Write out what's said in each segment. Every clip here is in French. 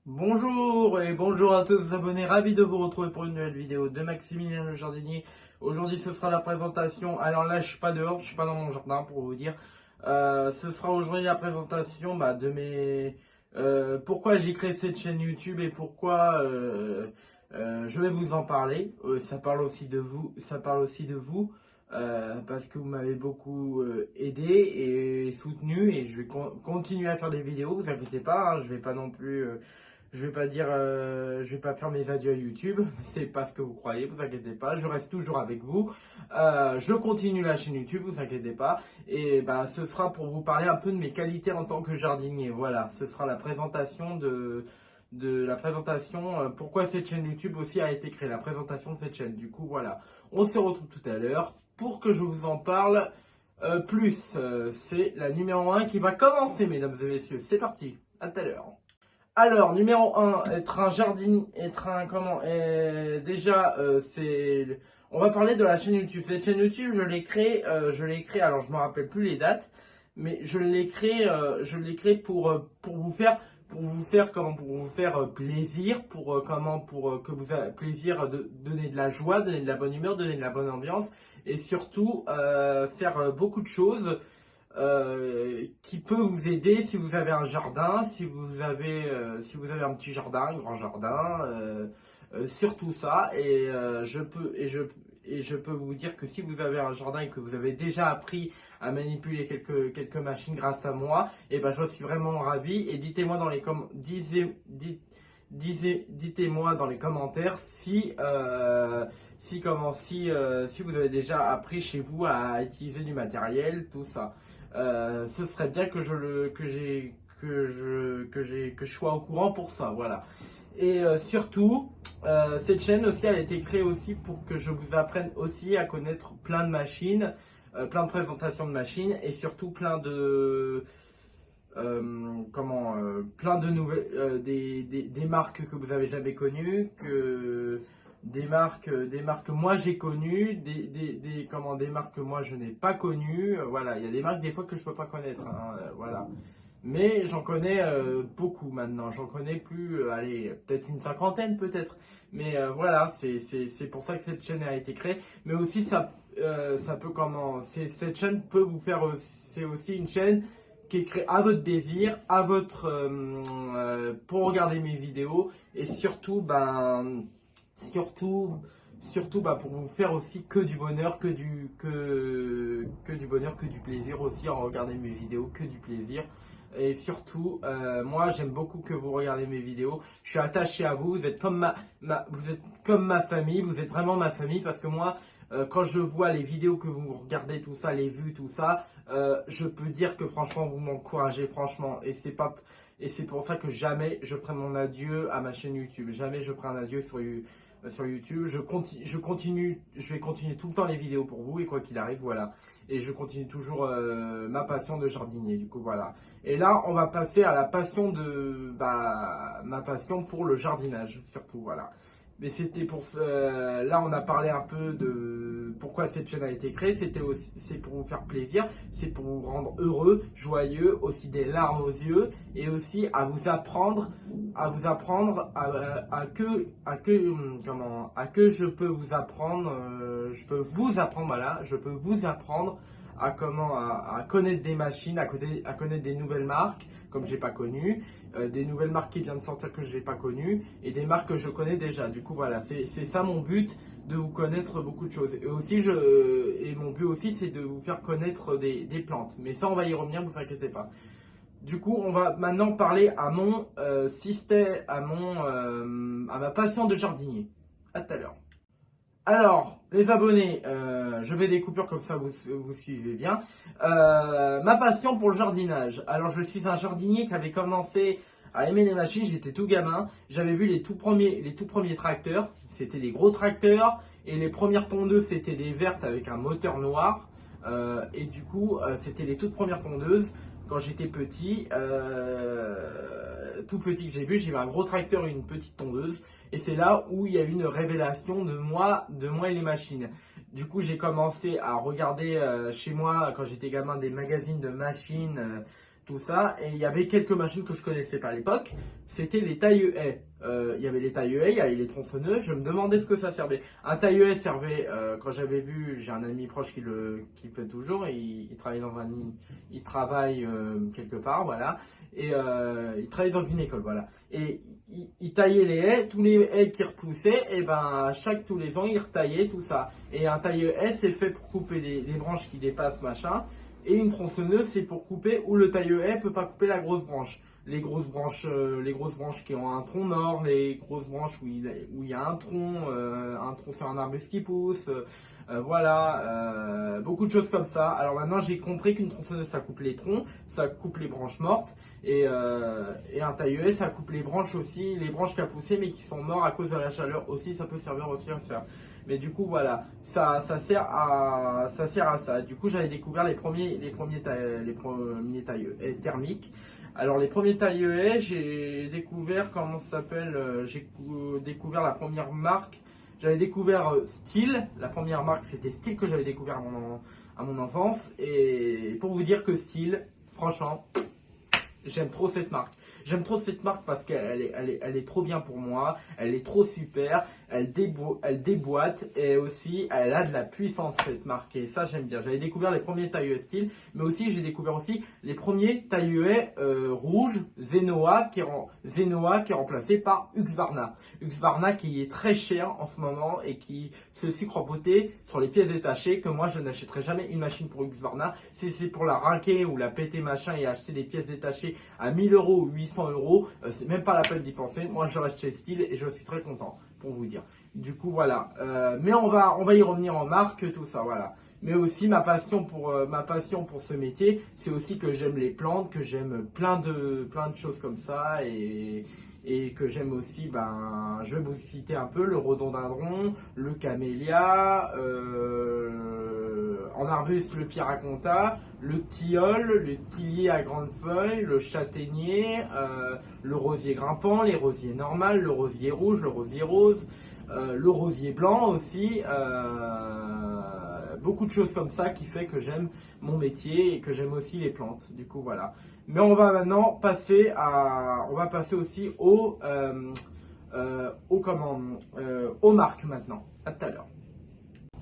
Bonjour et bonjour à tous les abonnés, ravi de vous retrouver pour une nouvelle vidéo de Maximilien le jardinier. Aujourd'hui ce sera la présentation, alors là je suis pas dehors, je suis pas dans mon jardin pour vous dire. Ce sera aujourd'hui la présentation de mes... pourquoi j'ai créé cette chaîne YouTube et pourquoi je vais vous en parler. Ça parle aussi de vous, parce que vous m'avez beaucoup aidé et soutenu et je vais continuer à faire des vidéos, vous inquiétez pas, hein, je vais pas non plus... je vais pas dire, je vais pas faire mes adieux à YouTube, c'est pas ce que vous croyez, vous inquiétez pas, je reste toujours avec vous. Je continue la chaîne YouTube, vous inquiétez pas, et ce sera pour vous parler un peu de mes qualités en tant que jardinier. Voilà, ce sera la présentation de la présentation, pourquoi cette chaîne YouTube aussi a été créée, la présentation de cette chaîne. Du coup, voilà, on se retrouve tout à l'heure pour que je vous en parle plus. C'est la numéro 1 qui va commencer, mesdames et messieurs. C'est parti, à tout à l'heure. Alors, numéro 1, être un jardin, être un, comment, déjà, on va parler de la chaîne YouTube. Cette chaîne YouTube, je l'ai créée, alors je me rappelle plus les dates, mais je l'ai créée pour vous faire plaisir, que vous ayez plaisir, de donner de la joie, donner de la bonne humeur, donner de la bonne ambiance, et surtout, faire beaucoup de choses qui peut vous aider si vous avez un jardin, si vous avez un petit jardin, un grand jardin, surtout ça. Et je peux vous dire que si vous avez un jardin et que vous avez déjà appris à manipuler quelques machines grâce à moi, et je suis vraiment ravi. Et dites-moi dans les dites-moi dans les commentaires si vous avez déjà appris chez vous à utiliser du matériel, tout ça. Ce serait bien que je sois au courant pour ça, voilà. Et surtout, cette chaîne aussi, elle a été créée aussi pour que je vous apprenne aussi à connaître plein de machines, plein de présentations de machines et surtout plein de nouvelles, des marques que vous avez jamais connues, des marques que moi j'ai connues, des marques que moi je n'ai pas connues. Voilà, il y a des marques des fois que je peux pas connaître, hein, voilà. Mais j'en connais beaucoup maintenant. J'en connais plus, allez, peut-être une cinquantaine peut-être. Mais voilà, c'est pour ça que cette chaîne a été créée. Mais aussi ça peut cette chaîne peut vous faire, c'est aussi une chaîne qui est créée à votre désir, pour regarder mes vidéos et surtout pour vous faire aussi que du bonheur, que du bonheur, que du plaisir aussi en regardant mes vidéos, que du plaisir. Et surtout, moi j'aime beaucoup que vous regardez mes vidéos. Je suis attaché à vous. Vous êtes comme vous êtes comme ma famille. Vous êtes vraiment ma famille parce que moi, quand je vois les vidéos que vous regardez, tout ça, les vues, tout ça, je peux dire que franchement vous m'encouragez franchement. Et c'est pour ça que jamais je ferai mon adieu à ma chaîne YouTube. Jamais je ferai un adieu sur YouTube. Je vais continuer tout le temps les vidéos pour vous et quoi qu'il arrive, voilà. Et je continue toujours ma passion de jardinier, du coup, voilà. Et là, on va passer à la passion ma passion pour le jardinage, surtout, voilà. Mais c'était pour ça. Là, on a parlé un peu de pourquoi cette chaîne a été créée. C'est pour vous faire plaisir, c'est pour vous rendre heureux, joyeux, aussi des larmes aux yeux, et aussi à vous apprendre, à que je peux vous apprendre, je peux vous apprendre à connaître des machines, à connaître des nouvelles marques comme j'ai pas connu, des nouvelles marques qui viennent de sortir que je n'ai pas connues et des marques que je connais déjà. Du coup voilà, c'est ça mon but, de vous connaître beaucoup de choses. Et mon but aussi c'est de vous faire connaître des plantes. Mais ça on va y revenir, vous inquiétez pas. Du coup, on va maintenant parler à mon système, à ma passion de jardinier. À tout à l'heure. Alors, les abonnés, je fais des coupures comme ça, vous suivez bien. Ma passion pour le jardinage. Alors, je suis un jardinier qui avait commencé à aimer les machines, j'étais tout gamin. J'avais vu les tout premiers tracteurs, c'était des gros tracteurs. Et les premières tondeuses, c'était des vertes avec un moteur noir. Et du coup, c'était les toutes premières tondeuses. Quand j'étais petit, tout petit que j'ai vu un gros tracteur et une petite tondeuse. Et c'est là où il y a eu une révélation de moi et les machines. Du coup, j'ai commencé à regarder chez moi, quand j'étais gamin, des magazines de machines, tout ça. Et il y avait quelques machines que je connaissais pas à l'époque. C'était les taille-haies. Il y avait les taille-haies, il y avait les tronçonneuses. Je me demandais ce que ça servait. Un taille-haies servait, quand j'avais vu, j'ai un ami proche qui le fait toujours. Il travaille il travaille quelque part, voilà. Et il travaille dans une école, voilà. Et il taillait les haies, tous les haies qui repoussaient, et ben tous les ans il retaillait tout ça. Et un taille-haie c'est fait pour couper les branches qui dépassent, machin. Et une tronçonneuse c'est pour couper où le taille-haie peut pas couper la grosse branche. Les grosses branches qui ont un tronc mort, les grosses branches où il y a un tronc sur un arbuste qui pousse, voilà, beaucoup de choses comme ça. Alors maintenant j'ai compris qu'une tronçonneuse ça coupe les troncs, ça coupe les branches mortes, et un taille-haie ça coupe les branches aussi, les branches qui a poussé mais qui sont mortes à cause de la chaleur aussi, ça peut servir aussi à ça. Mais du coup voilà, ça sert à ça. Du coup j'avais découvert les premiers taille-haies thermiques. Alors les premiers taille-haies, j'ai découvert comment ça s'appelle, j'ai découvert la première marque. J'avais découvert Stihl, la première marque c'était Stihl que j'avais découvert à mon enfance. Et pour vous dire que Stihl, franchement, j'aime trop cette marque. J'aime trop cette marque parce qu'elle est trop bien pour moi, elle est trop super, elle déboîte et aussi elle a de la puissance cette marque et ça j'aime bien. J'avais découvert les premiers taille-haies Stihl, mais aussi j'ai découvert aussi les premiers taille-haies rouges Zenoa qui est remplacé par Husqvarna. Husqvarna qui est très cher en ce moment et qui se sucre en beauté sur les pièces détachées que moi je n'achèterai jamais une machine pour Husqvarna. Si c'est pour la rinquer ou la péter machin et acheter des pièces détachées à 1000 € ou 800 €, c'est même pas la peine d'y penser. Moi je reste chez Stihl et je suis très content pour vous dire. Du coup voilà, mais on va y revenir en marque, tout ça, voilà. Mais aussi ma passion pour ce métier, c'est aussi que j'aime les plantes, que j'aime plein de choses comme ça et que j'aime aussi, ben, je vais vous citer un peu le rhododendron, le camélia, en arbuste le piraconta, le tilleul, le thyllier à grandes feuilles, le châtaignier, le rosier grimpant, les rosiers normales, le rosier rouge, le rosier rose, le rosier blanc aussi, beaucoup de choses comme ça qui fait que j'aime mon métier et que j'aime aussi les plantes. Du coup voilà. Mais on va maintenant passer aussi aux marques maintenant. À tout à l'heure.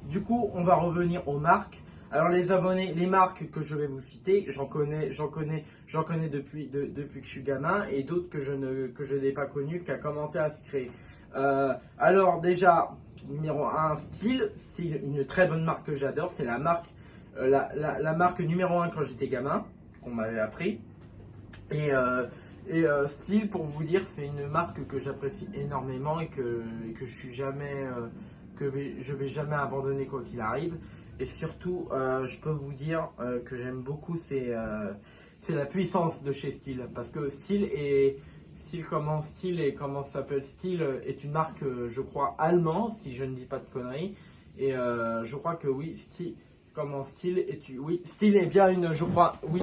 Du coup, on va revenir aux marques. Alors les abonnés, les marques que je vais vous citer, j'en connais depuis que je suis gamin et d'autres que je n'ai pas connues, qui a commencé à se créer. Alors déjà, numéro 1, Stihl, une très bonne marque que j'adore, c'est la marque numéro 1 quand j'étais gamin, qu'on m'avait appris. Et Stihl, pour vous dire, c'est une marque que j'apprécie énormément et que je vais jamais abandonner quoi qu'il arrive. Et surtout, je peux vous dire que j'aime beaucoup, c'est la puissance de chez Stihl, parce que Stihl est une marque, je crois, allemande, si je ne dis pas de conneries. Et je crois que oui, Stihl est bien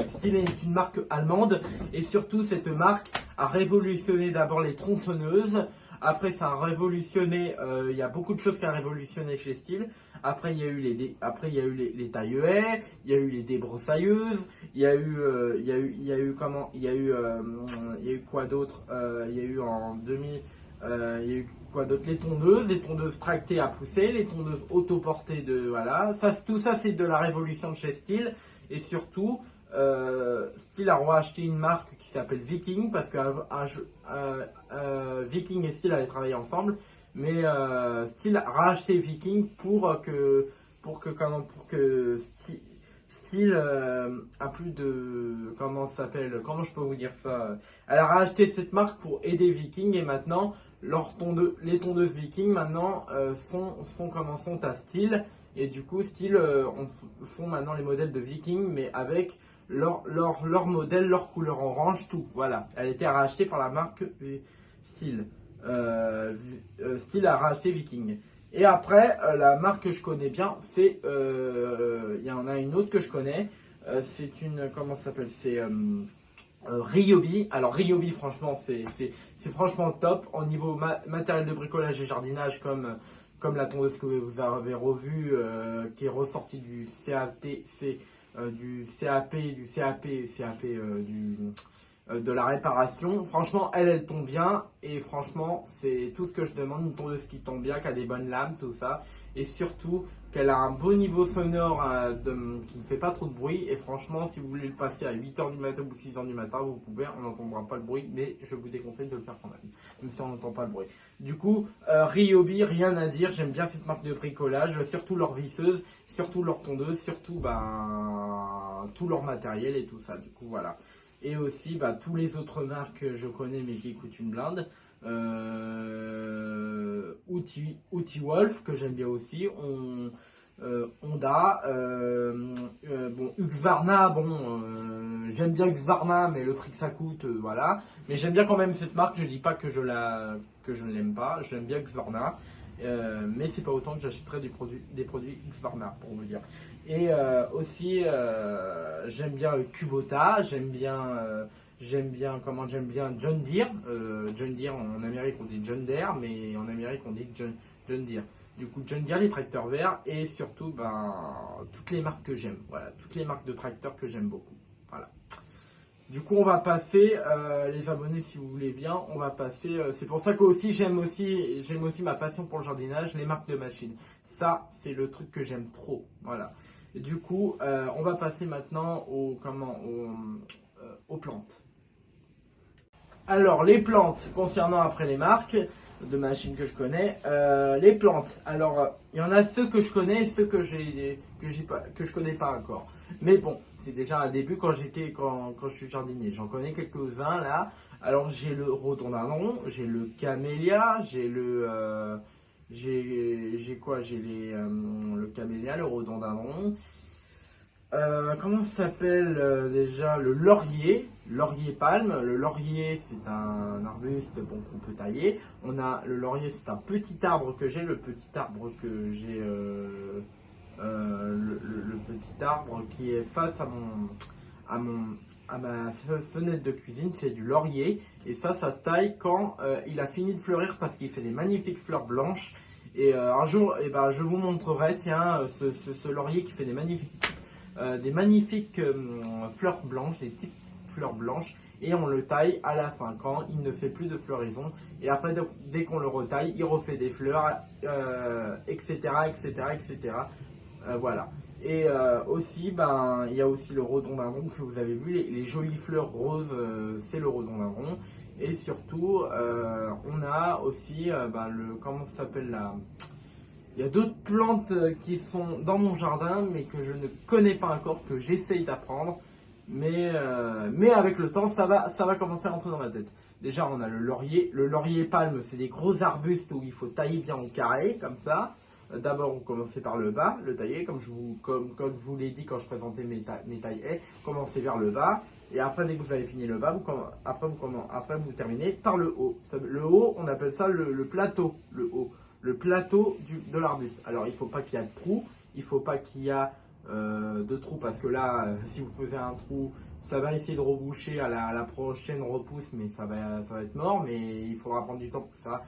Stihl est une marque allemande. Et surtout, cette marque a révolutionné d'abord les tronçonneuses. Après, ça a révolutionné, il y a beaucoup de choses qui a révolutionné chez Stihl. Après, il y a eu les taille-haies, il y a eu les débroussailleuses, il y a eu quoi d'autre? Il y a eu en 2000, il y a eu quoi d'autre? Les tondeuses tractées à pousser, les tondeuses autoportées voilà. Tout ça, c'est de la révolution de chez Stihl. Et surtout, Stihl a racheté une marque qui s'appelle Viking, parce que Viking et Stihl avaient travaillé ensemble, mais Stihl a racheté Viking pour que Stihl a plus de, comment je peux vous dire ça, elle a racheté cette marque pour aider Viking, et maintenant les tondeuses Viking maintenant sont à Stihl. Et du coup, Stihl font maintenant les modèles de Viking, mais avec leur modèle, leur couleur orange, tout. Voilà. Elle a été rachetée par la marque Stihl. Stihl a racheté Viking. Et après, la marque que je connais bien, c'est, il y en a une autre que je connais. C'est une, comment ça s'appelle? C'est Ryobi. Alors Ryobi, franchement, c'est franchement top. Au niveau matériel de bricolage et jardinage, comme la tondeuse que vous avez revue, qui est ressortie du CATC du CAP, de la réparation. Franchement, elle tombe bien. Et franchement, c'est tout ce que je demande. Une tondeuse qui tombe bien, qui a des bonnes lames, tout ça. Et surtout, qu'elle a un beau niveau sonore qui ne fait pas trop de bruit. Et franchement, si vous voulez le passer à 8h du matin ou 6h du matin, vous pouvez. On n'entendra pas le bruit. Mais je vous déconseille de le faire quand même. Même si on n'entend pas le bruit. Du coup, Ryobi, rien à dire. J'aime bien cette marque de bricolage. Surtout leur visseuse. Surtout leur tondeuse. Surtout tout leur matériel et tout ça. Du coup, voilà. Et aussi, tous les autres marques que je connais mais qui coûtent une blinde. Outil Wolf, que j'aime bien aussi. Honda. Husqvarna, j'aime bien Husqvarna, mais le prix que ça coûte, voilà. Mais j'aime bien quand même cette marque. Je dis pas que je ne l'aime pas. J'aime bien Husqvarna. Mais c'est pas autant que j'achèterais des produits Husqvarna, pour vous dire. Et aussi, j'aime bien Kubota, j'aime bien John Deere. John Deere, en Amérique on dit John Deere, mais en Amérique on dit John Deere. Du coup, John Deere, les tracteurs verts, et surtout toutes les marques que j'aime. Voilà, toutes les marques de tracteurs que j'aime beaucoup. Voilà. Du coup, on va passer, les abonnés, si vous voulez bien, on va passer. C'est pour ça que j'aime aussi ma passion pour le jardinage, les marques de machines. Ça, c'est le truc que j'aime trop. Voilà. Et du coup, on va passer maintenant aux plantes. Alors, les plantes, concernant après les marques de machines que je connais, les plantes. Alors, il y en a ceux que je connais et ceux que je connais pas encore. Mais bon, c'est déjà un début quand je suis jardinier. J'en connais quelques-uns là. Alors, j'ai le rhododendron, j'ai le camélia, le camélia, le rhododendron. Comment ça s'appelle déjà? Le laurier palme. Le laurier, c'est un arbuste qu'on peut tailler. On a le laurier, c'est un petit arbre que j'ai. Le petit arbre que j'ai, le petit arbre qui est face à ma fenêtre de cuisine, c'est du laurier. Et ça se taille quand il a fini de fleurir parce qu'il fait des magnifiques fleurs blanches. Et un jour, je vous montrerai, tiens, ce laurier qui fait des magnifiques fleurs blanches, des petites fleurs blanches, et on le taille à la fin quand il ne fait plus de floraison. Et après, dès qu'on le retaille, il refait des fleurs, etc., etc., etc. Voilà. Et aussi, il y a aussi le rhododendron que vous avez vu, les jolies fleurs roses, c'est le rhododendron. Et surtout, on a aussi comment ça s'appelle là? Il y a d'autres plantes qui sont dans mon jardin, mais que je ne connais pas encore, que j'essaye d'apprendre. Mais avec le temps, ça va commencer à rentrer dans ma tête. Déjà, on a le laurier. Le laurier palme, c'est des gros arbustes où il faut tailler bien au carré, comme ça. D'abord, vous commencez par le bas, le tailler, comme je vous l'ai dit quand je présentais mes tailles haies. Commencez vers le bas. Et après, dès que vous avez fini le bas, après vous terminez par le haut. Le haut, on appelle ça le plateau, le haut. Le plateau de l'arbuste. Alors, il ne faut pas qu'il y ait de trous, il ne faut pas qu'il y ait de trous, parce que là, si vous posez un trou, ça va essayer de reboucher à la prochaine repousse, mais ça va être mort, mais il faudra prendre du temps pour ça.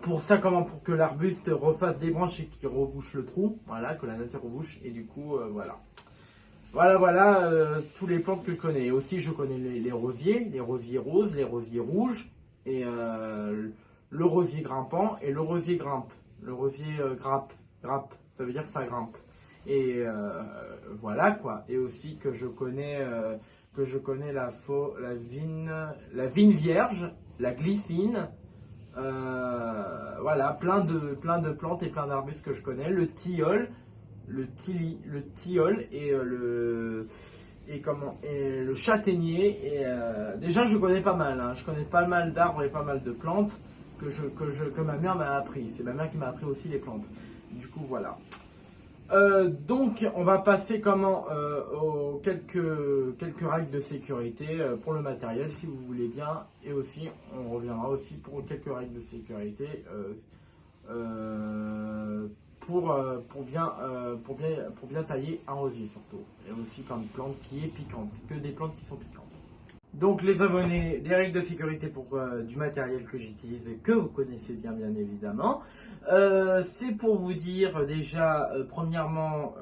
Pour que l'arbuste refasse des branches et qu'il rebouche le trou, voilà, que la nature rebouche, et du coup, voilà. Voilà, tous les plantes que je connais. Et aussi, je connais les rosiers roses, les rosiers rouges, et le rosier grimpant et le rosier grimpe. Le rosier grappe, ça veut dire que ça grimpe. Et voilà quoi. Et aussi que je connais la vigne vierge, la glycine. Voilà, plein de plantes et plein d'arbustes que je connais. Le tilleul, et le châtaignier. Et déjà je connais pas mal, hein. Je connais pas mal d'arbres et pas mal de plantes que ma mère m'a appris. C'est ma mère qui m'a appris aussi les plantes. Du coup voilà. Donc on va passer aux quelques règles de sécurité pour le matériel, si vous voulez bien. Et aussi on reviendra aussi pour quelques règles de sécurité pour bien tailler un rosier surtout. Et aussi comme plante qui est piquante, que des plantes qui sont piquantes. Donc les abonnés, des règles de sécurité pour du matériel que j'utilise et que vous connaissez bien évidemment. C'est pour vous dire déjà, premièrement,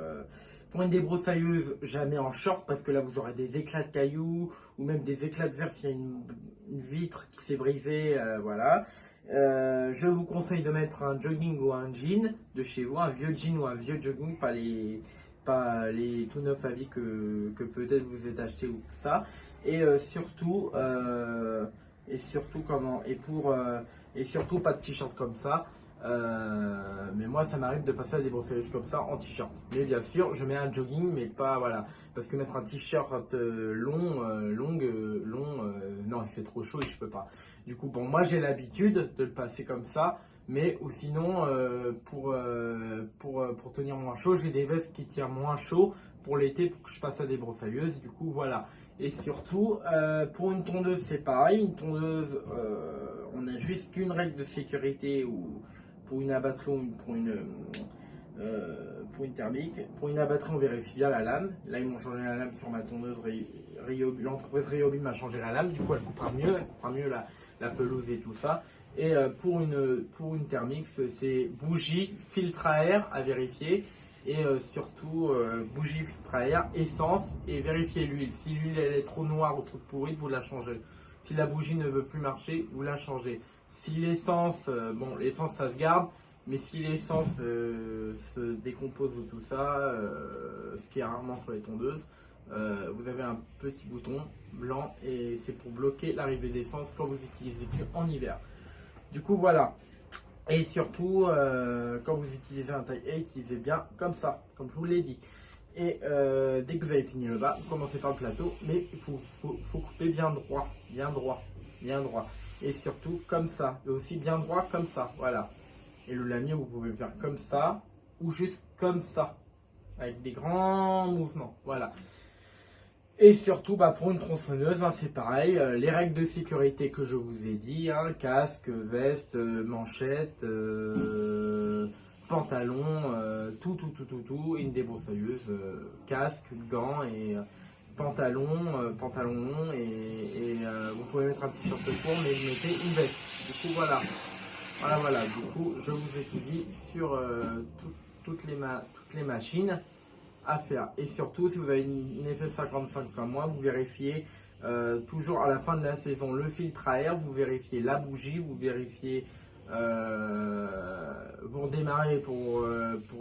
Pour une débroussailleuse, jamais en short parce que là vous aurez des éclats de cailloux ou même des éclats de verre s'il y a une vitre qui s'est brisée, voilà. Je vous conseille de mettre un jogging ou un jean de chez vous, un vieux jean ou un vieux jogging, pas les tout neufs à vie que peut-être vous êtes acheté ou tout ça. Et surtout pas de t-shirt comme ça. Mais moi ça m'arrive de passer à des brosseuses comme ça en t-shirt. Mais bien sûr je mets un jogging mais pas voilà. Parce que mettre un t-shirt long, non il fait trop chaud et je peux pas. Du coup bon moi j'ai l'habitude de le passer comme ça. Mais ou sinon pour tenir moins chaud j'ai des vestes qui tirent moins chaud pour l'été pour que je passe à des broussailleuses. Du coup voilà. Et surtout pour une tondeuse c'est pareil. Une tondeuse on a juste qu'une règle de sécurité ou pour une abatterie ou pour une thermique. Pour une abatterie, on vérifie bien la lame. Là, ils m'ont changé la lame sur ma tondeuse. L'entreprise Ryobi m'a changé la lame. Du coup, elle coupera mieux la pelouse et tout ça. Et pour une thermique, c'est bougie, filtre à air à vérifier. Et surtout, bougie, filtre à air, essence et vérifier l'huile. Si l'huile elle est trop noire ou trop pourrie, vous la changez. Si la bougie ne veut plus marcher, vous la changez. Si l'essence, bon, l'essence ça se garde, mais si l'essence se décompose ou tout ça, ce qui est rarement sur les tondeuses, vous avez un petit bouton blanc et c'est pour bloquer l'arrivée d'essence quand vous utilisez plus en hiver. Du coup, voilà. Et surtout, quand vous utilisez un taille A, utilisez bien comme ça, comme je vous l'ai dit. Et dès que vous avez fini le bas, vous commencez par le plateau, mais il faut couper bien droit, bien droit, bien droit. Et surtout comme ça, et aussi bien droit comme ça, voilà. Et le lamier, vous pouvez le faire comme ça, ou juste comme ça, avec des grands mouvements, voilà. Et surtout, pour une tronçonneuse, hein, c'est pareil, les règles de sécurité que je vous ai dit, hein, casque, veste, manchette, pantalon, tout, une débroussailleuse, casque, gants et pantalon long et vous pouvez mettre un t-shirt court mais vous mettez une veste. Du coup voilà, du coup je vous ai tout dit sur toutes les machines à faire. Et surtout si vous avez une FF55 comme moi, vous vérifiez toujours à la fin de la saison le filtre à air, vous vérifiez la bougie, vous vérifiez pour démarrer, pour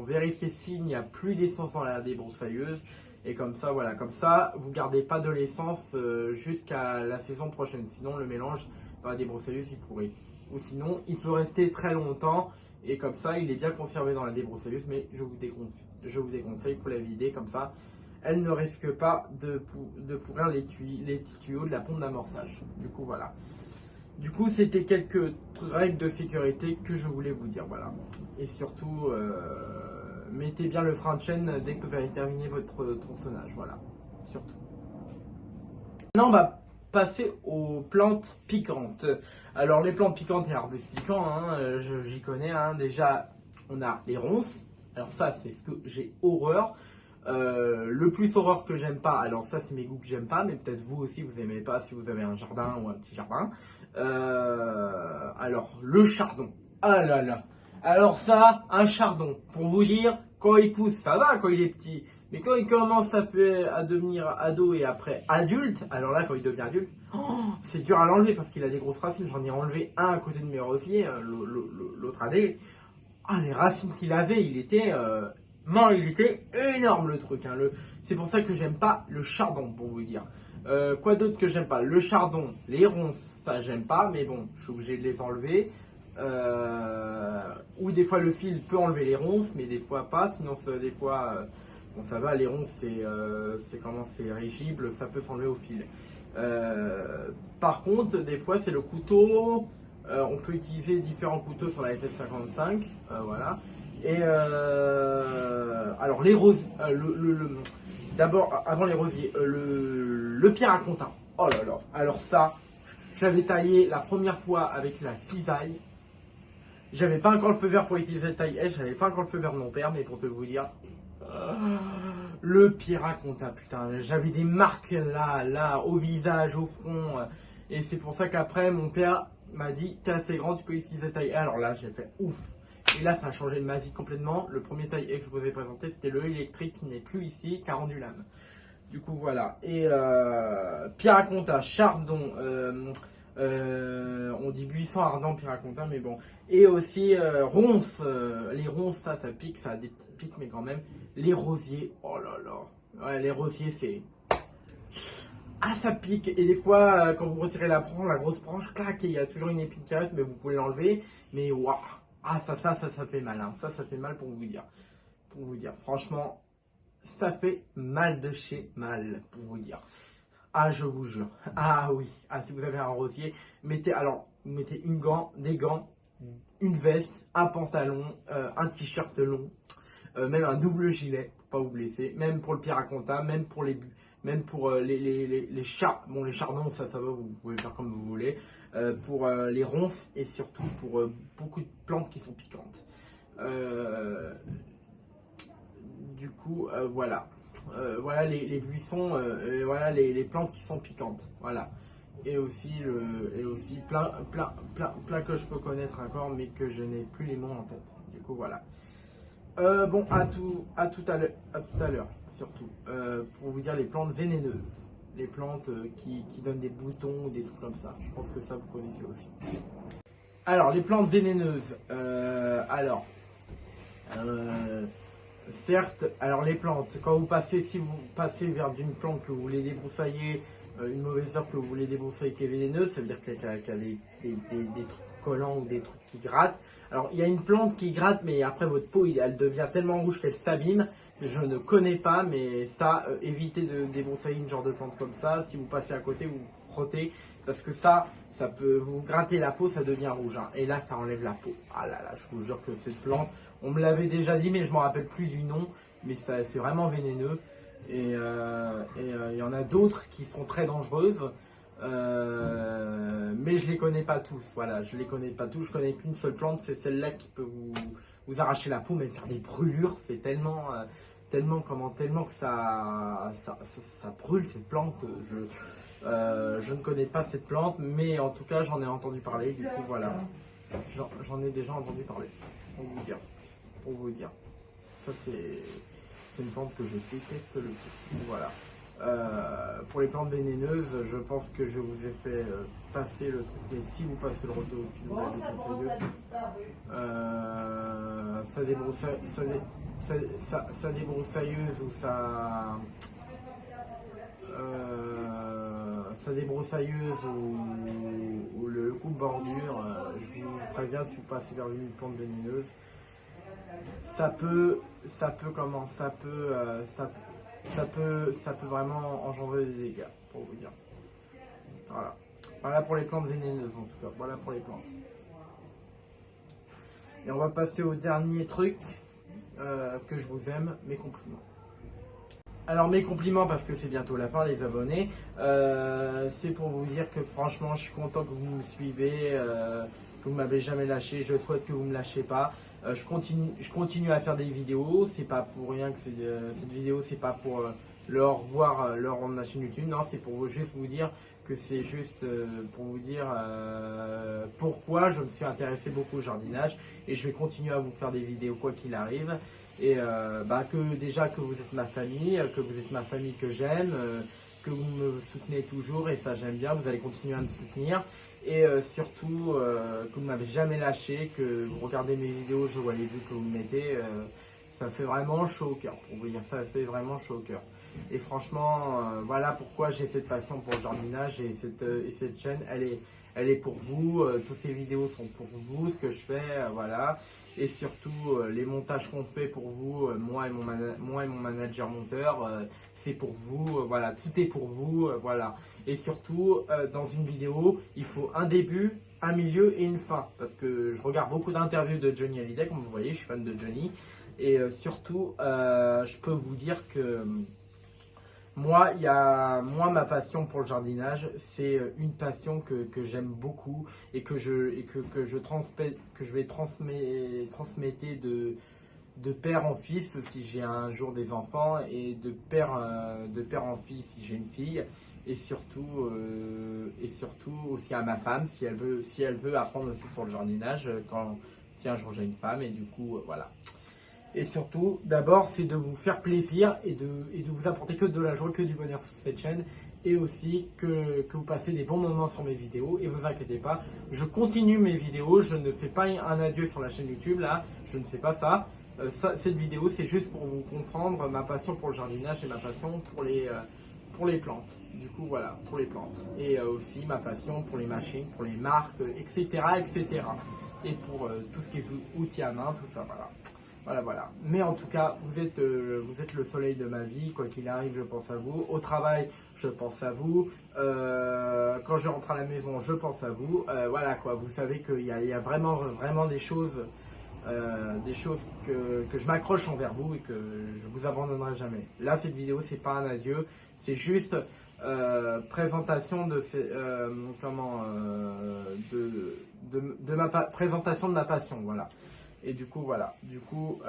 vérifier s'il n'y a plus d'essence dans la débroussailleuse. Et comme ça, voilà, comme ça, vous ne gardez pas de l'essence jusqu'à la saison prochaine. Sinon, le mélange dans la débroussailleuse, il pourrit. Ou sinon, il peut rester très longtemps. Et comme ça, il est bien conservé dans la débroussailleuse. Mais je vous déconseille pour la vider. Comme ça, elle ne risque pas de pourrir les petits tuyaux de la pompe d'amorçage. Du coup, voilà. Du coup, c'était quelques règles de sécurité que je voulais vous dire. Voilà. Et surtout... mettez bien le frein de chaîne dès que vous avez terminé votre tronçonnage, voilà, surtout. Maintenant, on va passer aux plantes piquantes. Alors, les plantes piquantes et arbustes piquants, hein, j'y connais. Hein. Déjà, on a les ronces. Alors ça, c'est ce que j'ai horreur. Le plus horreur que j'aime pas, alors ça, c'est mes goûts que j'aime pas, mais peut-être vous aussi, vous aimez pas si vous avez un jardin ou un petit jardin. Alors, le chardon. Ah là là. Alors ça, un chardon, pour vous dire, quand il pousse, ça va quand il est petit. Mais quand il commence à devenir ado et après adulte, alors là, quand il devient adulte, c'est dur à l'enlever parce qu'il a des grosses racines. J'en ai enlevé un à côté de mes rosiers l'autre année. Ah, les racines qu'il avait, il était énorme le truc. Hein. C'est pour ça que j'aime pas le chardon, pour vous dire. Quoi d'autre que j'aime pas? Le chardon, les ronces, ça j'aime pas, mais bon, je suis obligé de les enlever. Ou des fois le fil peut enlever les ronces, mais des fois pas. Sinon, des fois, bon, ça va. Les ronces, c'est rigible, ça peut s'enlever au fil. Par contre, des fois, c'est le couteau. On peut utiliser différents couteaux sur la FF55, voilà. Et alors les rosiers, d'abord avant les rosiers, le pierre à compta. Oh là là. Alors ça, j'avais taillé la première fois avec la cisaille. J'avais pas encore le feu vert pour utiliser le taille H, j'avais pas encore le feu vert de mon père, mais pour te vous dire, le pierre à compta, putain, j'avais des marques là, au visage, au front, et c'est pour ça qu'après mon père m'a dit, t'es assez grand, tu peux utiliser taille. Alors là, j'ai fait ouf. Et là, ça a changé ma vie complètement. Le premier taille que je vous ai présenté, c'était le électrique qui n'est plus ici, qui a rendu l'âme. Du coup, voilà. Et Piraconta, Chardon, on dit buisson ardent, Piraconta, mais bon. Et aussi ronces. Les ronces, ça pique, ça a des petits pics, mais quand même. Les rosiers, oh là là. Ouais, les rosiers, c'est... Ah, ça pique. Et des fois, quand vous retirez la branche, la grosse branche, clac, et il y a toujours une épine qui reste, mais vous pouvez l'enlever. Mais waouh. Ah, ça fait mal. Hein. Ça fait mal pour vous dire. Pour vous dire, franchement, ça fait mal de chez mal, pour vous dire. Ah, je vous jure. Ah oui. Ah, si vous avez un rosier, mettez des gants, une veste, un pantalon, un t-shirt long, même un double gilet pour pas vous blesser, même pour le Piraconta, même pour les chats. Bon, les chardons, ça va, vous pouvez faire comme vous voulez. Pour les ronces et surtout pour beaucoup de plantes qui sont piquantes. Du coup, voilà. Voilà les buissons, voilà les plantes qui sont piquantes. Voilà. Et aussi plein que je peux connaître encore, mais que je n'ai plus les mots en tête. Du coup, voilà. Bon, à tout à l'heure, surtout. Pour vous dire les plantes vénéneuses. Les plantes qui donnent des boutons ou des trucs comme ça. Je pense que ça, vous connaissez aussi. Alors, les plantes vénéneuses. Certes, alors les plantes, si vous passez vers une plante que vous voulez débroussailler, une mauvaise herbe que vous voulez débroussailler qui est vénéneuse, ça veut dire qu'elle a des trucs collants ou des trucs qui grattent. Alors il y a une plante qui gratte, mais après votre peau, elle devient tellement rouge qu'elle s'abîme. Je ne connais pas, mais ça, évitez de débroussailler une genre de plante comme ça. Si vous passez à côté, vous frottez, parce que ça peut vous gratter la peau, ça devient rouge. Hein. Et là, ça enlève la peau. Ah là là, je vous jure que cette plante, on me l'avait déjà dit, mais je ne me rappelle plus du nom. Mais c'est vraiment vénéneux. Et il y en a d'autres qui sont très dangereuses. Mais je les connais pas tous. Voilà, je les connais pas tous. Je connais qu'une seule plante, c'est celle-là qui peut vous arracher la peau, même faire des brûlures. C'est tellement que ça brûle cette plante. Je ne connais pas cette plante, mais en tout cas, j'en ai entendu parler. Du coup, voilà, j'en ai déjà entendu parler. Pour vous dire, ça c'est une plante que je déteste le plus. Voilà. Pour les plantes vénéneuses, je pense que je vous ai fait passer le truc, mais si vous passez le retour au sa débroussailleuse ou sa débroussailleuse ou le coupe-bordure, je vous préviens, si vous passez vers une plante vénéneuse, ça peut vraiment engendrer des dégâts, pour vous dire. Voilà. Voilà pour les plantes vénéneuses en tout cas. Voilà pour les plantes. Et on va passer au dernier truc que je vous aime, mes compliments. Alors mes compliments, parce que c'est bientôt la fin, les abonnés, c'est pour vous dire que franchement je suis content que vous me suivez, que vous m'avez jamais lâché. Je souhaite que vous me lâchez pas. Je continue à faire des vidéos. C'est pas pour rien que cette vidéo, c'est pas pour le revoir leur de ma chaîne YouTube. Non, c'est pour juste vous dire que c'est juste pour vous dire pourquoi je me suis intéressé beaucoup au jardinage, et je vais continuer à vous faire des vidéos quoi qu'il arrive. Et que vous êtes ma famille, que j'aime, que vous me soutenez toujours, et ça j'aime bien. Vous allez continuer à me soutenir. Et surtout que vous ne m'avez jamais lâché, que vous regardez mes vidéos, je vois les vues que vous mettez, ça fait vraiment chaud au cœur, pour vous dire, ça fait vraiment chaud au cœur. Et franchement, voilà pourquoi j'ai cette passion pour le jardinage, et cette chaîne, elle est pour vous, toutes ces vidéos sont pour vous, ce que je fais, voilà. Et surtout, les montages qu'on fait pour vous, moi et mon manager monteur, c'est pour vous, voilà, tout est pour vous, voilà. Et surtout, dans une vidéo, il faut un début, un milieu et une fin. Parce que je regarde beaucoup d'interviews de Johnny Hallyday, comme vous voyez, je suis fan de Johnny. Et surtout, je peux vous dire que moi, ma passion pour le jardinage, c'est une passion que j'aime beaucoup, et que je vais transmettre de père en fils si j'ai un jour des enfants, et de père en fille si j'ai une fille. Et surtout aussi à ma femme, si elle veut apprendre aussi sur le jardinage, si un jour j'ai une femme, et du coup, voilà. Et surtout, d'abord, c'est de vous faire plaisir et de vous apporter que de la joie, que du bonheur sur cette chaîne. Et aussi que vous passez des bons moments sur mes vidéos. Et vous inquiétez pas, je continue mes vidéos. Je ne fais pas un adieu sur la chaîne YouTube, là. Je ne fais pas ça. Cette vidéo, c'est juste pour vous comprendre ma passion pour le jardinage et ma passion pour les plantes. Du coup, voilà, pour les plantes. Et aussi ma passion pour les machines, pour les marques, etc. etc. Et pour tout ce qui est outils à main, tout ça, voilà. Voilà. Mais en tout cas, vous êtes le soleil de ma vie. Quoi qu'il arrive, je pense à vous. Au travail, je pense à vous. Quand je rentre à la maison, je pense à vous. Voilà quoi. Vous savez qu'il y a vraiment des choses que je m'accroche envers vous et que je vous abandonnerai jamais. Là, cette vidéo, c'est pas un adieu. C'est juste présentation de présentation de ma passion. Voilà. Et du coup, voilà. Du coup,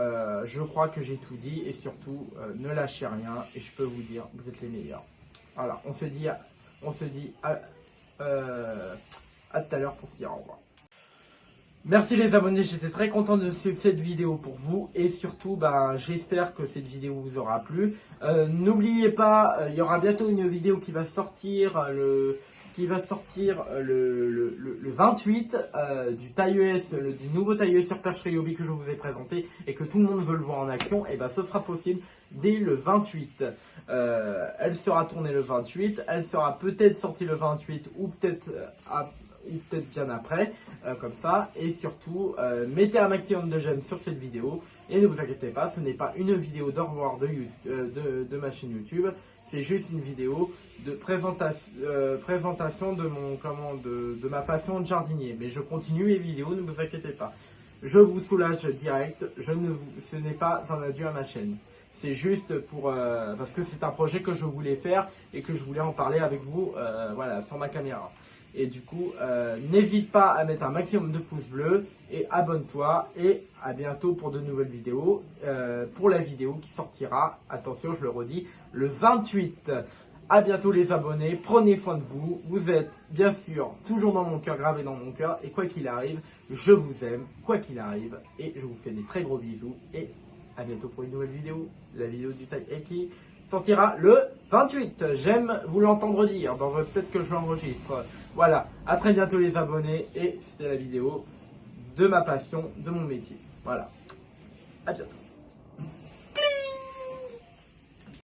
je crois que j'ai tout dit. Et surtout, ne lâchez rien. Et je peux vous dire, vous êtes les meilleurs. Voilà. On se dit à tout à l'heure pour se dire au revoir. Merci les abonnés. J'étais très content de cette vidéo pour vous. Et surtout, j'espère que cette vidéo vous aura plu. N'oubliez pas, il y aura bientôt une vidéo qui va sortir le 28 du nouveau taille ES sur perche Ryobi que je vous ai présenté et que tout le monde veut le voir en action. Et ce sera possible dès le 28. Elle sera tournée le 28, elle sera peut-être sortie le 28 ou peut-être bien après, comme ça. Et surtout, mettez un maximum de j'aime sur cette vidéo. Et ne vous inquiétez pas, ce n'est pas une vidéo d'au revoir de ma chaîne YouTube. C'est juste une vidéo de présentation de ma passion de jardinier. Mais je continue les vidéos, ne vous inquiétez pas. Je vous soulage direct, ce n'est pas un adieu à ma chaîne. C'est juste parce que c'est un projet que je voulais faire et que je voulais en parler avec vous voilà, sur ma caméra. Et du coup, n'hésite pas à mettre un maximum de pouces bleus et abonne-toi. Et à bientôt pour de nouvelles vidéos. Pour la vidéo qui sortira, attention, je le redis, le 28. À bientôt les abonnés, prenez soin de vous. Vous êtes bien sûr toujours dans mon cœur, gravé dans mon cœur. Et quoi qu'il arrive, je vous aime, quoi qu'il arrive. Et je vous fais des très gros bisous. Et à bientôt pour une nouvelle vidéo. La vidéo du taille qui sortira le 28. J'aime vous l'entendre dire. Peut-être que je l'enregistre. Voilà, à très bientôt les abonnés. Et c'était la vidéo de ma passion, de mon métier. Voilà, à bientôt.